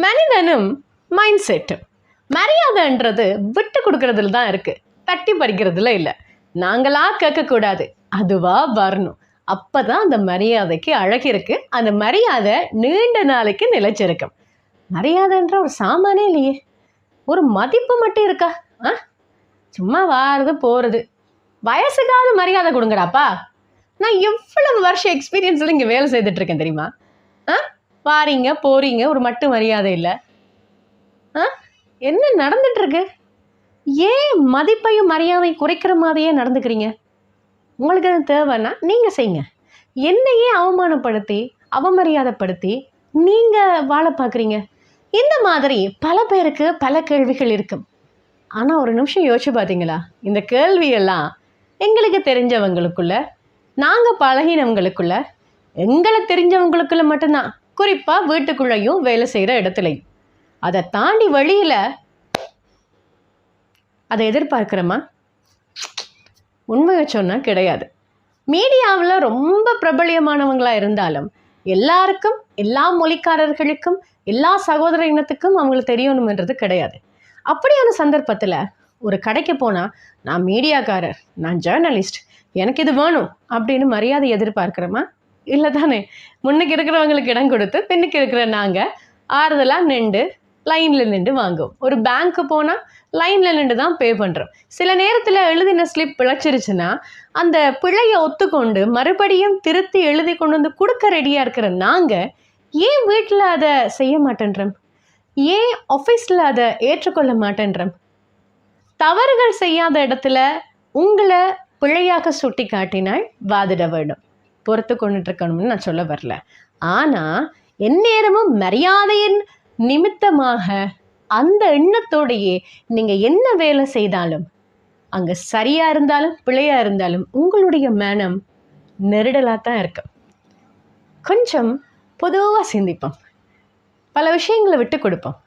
மனிதனும் மைண்ட் செட்டும். மரியாதைன்றது விட்டு கொடுக்கறதுல தான் இருக்கு, தட்டி பறிக்கிறதுல இல்லை. நாங்களா கேட்கக்கூடாது, அதுவா வரணும். அப்பதான் அந்த மரியாதைக்கு அழகு இருக்கு, அந்த மரியாதை நீண்ட நாளைக்கு நிலைச்சிருக்கும். மரியாதைன்ற ஒரு சாமானே இல்லையே, ஒரு மதிப்பு மட்டும் இருக்கா? சும்மா வாரது போறது. வயசுக்காவது மரியாதை கொடுங்கடாப்பா. நான் எவ்வளவு வருஷம் எக்ஸ்பீரியன்ஸ்ல இங்க வேலை செய்துட்டு இருக்கேன் தெரியுமா? வாரீங்க போறீங்க, ஒரு மட்டும் மரியாதை இல்லை. என்ன நடந்துட்டு இருக்கு? ஏன் மதிப்பையும் மரியாதையும் குறைக்கிற மாதிரியே நடந்துக்கிறீங்க? உங்களுக்கு அது தேவைன்னா நீங்க செய்யுங்க. என்னையே அவமானப்படுத்தி அவமரியாதைப்படுத்தி நீங்க வாழ பார்க்குறீங்க. இந்த மாதிரி பல பேருக்கு பல கேள்விகள் இருக்கும். ஆனா ஒரு நிமிஷம் யோசிச்சு பார்த்தீங்களா? இந்த கேள்வியெல்லாம் எங்களுக்கு தெரிஞ்சவங்களுக்குள்ள, நாங்க பழகினவங்களுக்குள்ள, எங்களை தெரிஞ்சவங்களுக்குள்ள மட்டும்தான். குறிப்பா வீட்டுக்குள்ளேயும் வேலை செய்யற இடத்துலையும். அதை தாண்டி வழியில அதை எதிர்பார்க்கிறோமா? உண்மையை சொன்னா கிடையாது. மீடியாவில் ரொம்ப பிரபலியமானவங்களா இருந்தாலும் எல்லாருக்கும், எல்லா மொழிக்காரர்களுக்கும், எல்லா சகோதர இனத்துக்கும் அவங்களுக்கு தெரியணும்ன்றது கிடையாது. அப்படியான சந்தர்ப்பத்தில் ஒரு கடைக்கு போனால், நான் மீடியாக்காரர், நான் ஜேர்னலிஸ்ட், எனக்கு இது வேணும் அப்படின்னு மரியாதை எதிர்பார்க்கிறோமா? இல்லை தானே. முன்னுக்கு இருக்கிறவங்களுக்கு இடம் கொடுத்து பின்னுக்கு இருக்கிற நாங்கள் ஆறுதலாக நின்று லைனில் நின்று வாங்குவோம். ஒரு பேங்க்கு போனால் லைனில் நின்று தான் பே பண்ணுறோம். சில நேரத்தில் எழுதின ஸ்லிப் பிழைச்சிருச்சுன்னா அந்த பிழையை ஒத்துக்கொண்டு மறுபடியும் திருத்தி எழுதி கொண்டு வந்து கொடுக்க ரெடியாக இருக்கிற நாங்கள் ஏன் வீட்டில் அதை செய்ய மாட்டேன்றோம்? ஏன் ஆஃபீஸில் அதை ஏற்றுக்கொள்ள மாட்டேன்றோம்? தவறுகள் செய்யாத இடத்துல உங்களை பிழையாக சுட்டி காட்டினால் வாதிட வேண்டும். பொறுத்து கொண்டுட்டு இருக்கணும்னு நான் சொல்ல வரல. ஆனால் எந்நேரமும் மரியாதையின் நிமித்தமாக அந்த எண்ணத்தோடையே நீங்கள் என்ன வேலை செய்தாலும், அங்கே சரியாக இருந்தாலும் பிழையாக இருந்தாலும் உங்களுடைய மனம் நெருடலாக தான் இருக்கும். கொஞ்சம் பொதுவாக சிந்திப்போம், பல விஷயங்களை விட்டு கொடுப்போம்.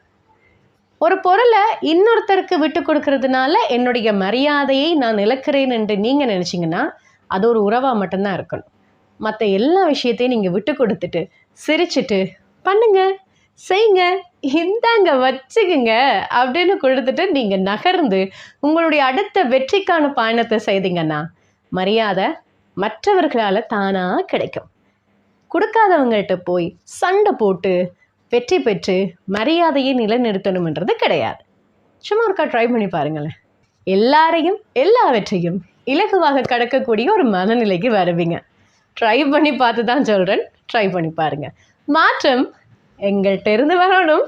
ஒரு பொருளை இன்னொருத்தருக்கு விட்டு கொடுக்கறதுனால என்னுடைய மரியாதையை நான் இழக்கிறேன் என்று நீங்கள் நினச்சிங்கன்னா அது ஒரு உறவாக மட்டும்தான் இருக்கணும். மற்ற எல்லா விஷயத்தையும் நீங்கள் விட்டு கொடுத்துட்டு சிரிச்சுட்டு பண்ணுங்க, செய்யுங்க, இந்தாங்க வச்சுக்குங்க அப்படின்னு கொடுத்துட்டு நீங்கள் நகர்ந்து உங்களுடைய அடுத்த வெற்றிக்கான பயணத்தை செய்தீங்கன்னா மரியாதை மற்றவர்களால் தானாக கிடைக்கும். கொடுக்காதவங்கள்ட்ட போய் சண்டை போட்டு வெற்றி பெற்று மரியாதையை நிலைநிறுத்தணும்ன்றது கிடையாது. சும்மா ஒருக்கா ட்ரை பண்ணி பாருங்களேன். எல்லாரையும் எல்லாவற்றையும் இலகுவாக கடக்கக்கூடிய ஒரு மனநிலைக்கு வருவீங்க. ட்ரை பண்ணி பார்த்து தான் சொல்கிறேன், ட்ரை பண்ணி பாருங்கள். மாற்றம் எங்கள்கிட்ட இருந்து வரணும்.